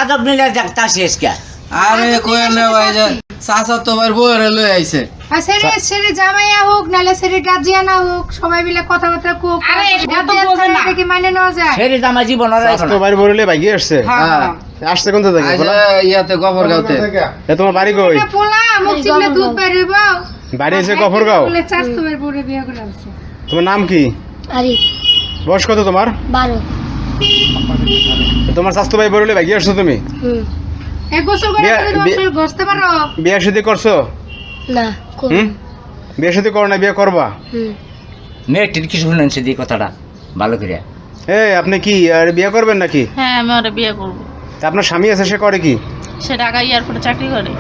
আদব নিলে ডাক্তার শেষ কে আরে কই না ভাই যে চাচা তো ভাই বউরে লই আইছে আর সেরে জামাইয়া হোক নালে সেরে গার্জিয়ানা হোক সবাই মিলে কথাবার্তা কোক আরে এত বোঝে না কি মানে নেওয়া যায় সেরে জামা জীবন আর স্বাস্থ্য বাড়ি বললে ভাই আসছে হ্যাঁ আসছে কোন থেকে আইছে ইয়াতে গফরগাঁওতে এ তোমার বাড়ি কই পোলা মুখ চিপলে দুধ বেরইব বাড়ি এসে গফরগাঁও বলে চাস্তবের পরে বিয়ে করে আসছে তোমার নাম কি আরে বয়স কত তোমার 12 তোমার স্বাস্থ্য ভাই বললে ভাই আসছো তুমি এক গোসল করে গোসল করতে পারো বিয়ে শাদী করছো না হুম বিয়ে শাদী করো না বিয়ে করবা মেয়েটির কি শুনলেন সেদিকে কথাটা ভালো করে আপনি কি আর বিয়ে করবেন নাকি হ্যাঁ আমি ওরে বিয়ে করব তা আপনার স্বামী আছে সে করে কি সে ঢাকা এয়ারপোর্টে চাকরি করে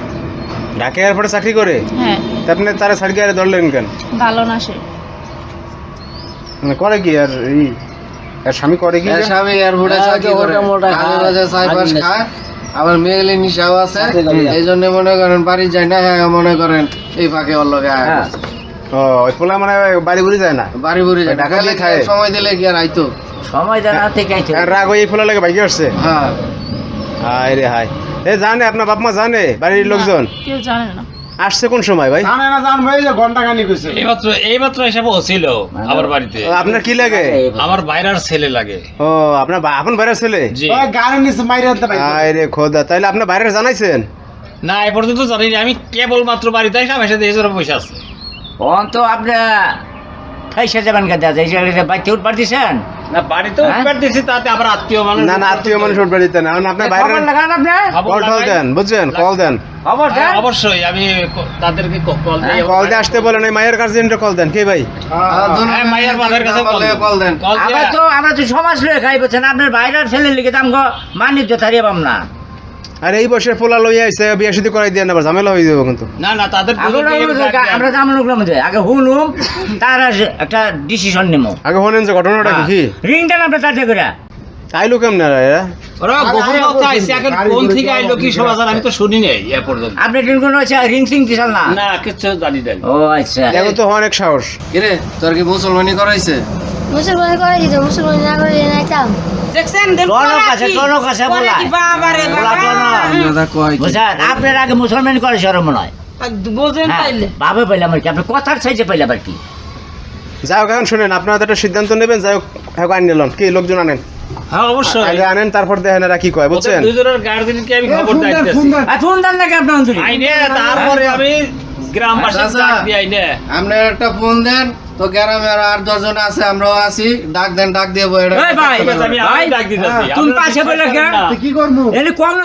ঢাকা এয়ারপোর্টে চাকরি করে হ্যাঁ তা আপনি তারা সার্কিয়ারে ধরলেন কেন ভালো না সে মানে করে কি আর এই আর স্বামী করে কি এর স্বামী এয়ারপোর্টে চাকরি করে কাজে সাইবার খায় আবার মেয়েলি নিশাও আছে এইজন্য মনে করেন বাড়ি যায় না হ্যাঁ মনে করেন এই ফাঁকে ওর লগে আয় ও ওই পোলা মানে বাড়ি বুড়ি যায় না বাড়ি বুড়ি যায় ঢাকা ঢাকা দিয়ে খায়। সময় দিলে কি আর আইতো সময় জানা থেকে আইছে আর রাগ ওই পোলা লাগে ভাই আসছে হ্যাঁ হায় রে হায় জানে আপনার বাপ মা জানে বাড়ির লোকজন কেউ জানে না আসছে কোন সময় ভাই এইমাত্র এসে পৌঁছিল আমার বাড়িতে। আপনার কি লাগে আমার বাইরের ছেলে লাগে। ও আপনার আপন বাইরের ছেলে জি হায় রে খোদা তাইলে আপনার বাইরে জানাইছেন না এ পর্যন্ত জানিনি, আমি কেবল মাত্র বাড়িতে এসে আমার সাথে এসে পয়সা আছে। অন তো আপনি খাইসা যাবেন কে দাদা এই জায়গায় বাইতে উঠবার দিছেন না বাড়িতে উঠবার দিছি, তাতে আবার আত্মীয় মানুষ না না আত্মীয় মানুষ উঠবে দিতে না আপনার বাইরে খবর লাগান আপনি খবর কল টল লাগাই। দেন বুঝছেন কল দেন খবর দেন হ্যাঁ, অবশ্যই আমি তাদেরকে কল দিই। কল দিয়ে আসতে বলেন এই মায়ের গার্জেনটা কল দেন কে ভাই হ্যাঁ, মায়ের বাবার কাছে কল দেন কল দিয়ে আমরা তো সমাজ লয়ে খাই বলছেন আপনার বাইরের ছেলের লিখে দাম মানি তো থারিয়ে পাম না আর এই বয়সে পোলা লইয়া আইছে বিয়ে শাদী করাই দিয়ে না আবার ঝামেলা হয়ে যাবে কিন্তু না না তাদের আমরা জামা লোকলাম আগে হুনুম তার একটা ডিসিশন নেবো আগে হলেন যে ঘটনাটা কি রিংটা না আপনার তাতে করে আইলো কেমন এরা ওরা গোপন কথা আইছে, এখন কোন থেকে আইলো কি সমাচার আমি তো শুনি নাই এ পর্যন্ত। আপনি রিং কোনো রিং সিং দিছেন না না কিছু জানি না। ও আচ্ছা এখন তো অনেক সাহস কিরে তোর কি মুসলমানি করাইছে মুসলমান করে দিত মুসলমান না করে নাইতাম দেখছেন টনক আছে বলা বাবারে বলা টনক। দাদা কয় কি? বুঝছেন আপনার আগে মুসলমান করে সরম নয় বোঝেন তাইলে ভাবে পাইলাম আর কি আপনি কথার সাইজে পাইলাম আর কি যাই হোক এখন শুনেন আপনারা তো একটা সিদ্ধান্ত নেবেন যাই হোক এখন আইন নিলাম কি লোকজন আনেন হ্যাঁ অবশ্যই আগে আনেন তারপর দেখেন এরা কি কয় বুঝছেন দুজনের গার্জেনকে আমি খবর দিতেছি ফোন দেন নাকি আপনার অঞ্চলে আইনে, তারপরে আমি গ্রামবাসীর আচ্ছা। ডাক দিই আইনে। আপনি একটা ফোন দেন তো গ্রামে আর 8-10 জন আছে আমরাও আছি ডাক দেন ডাক দিয়ে বইটা এই ভাই ঠিক আছে, আমি ভাই ডাক দিতেছি। তুমি পাশে বলে আপনারা কি বিশ্বাস করেন না। করবো কম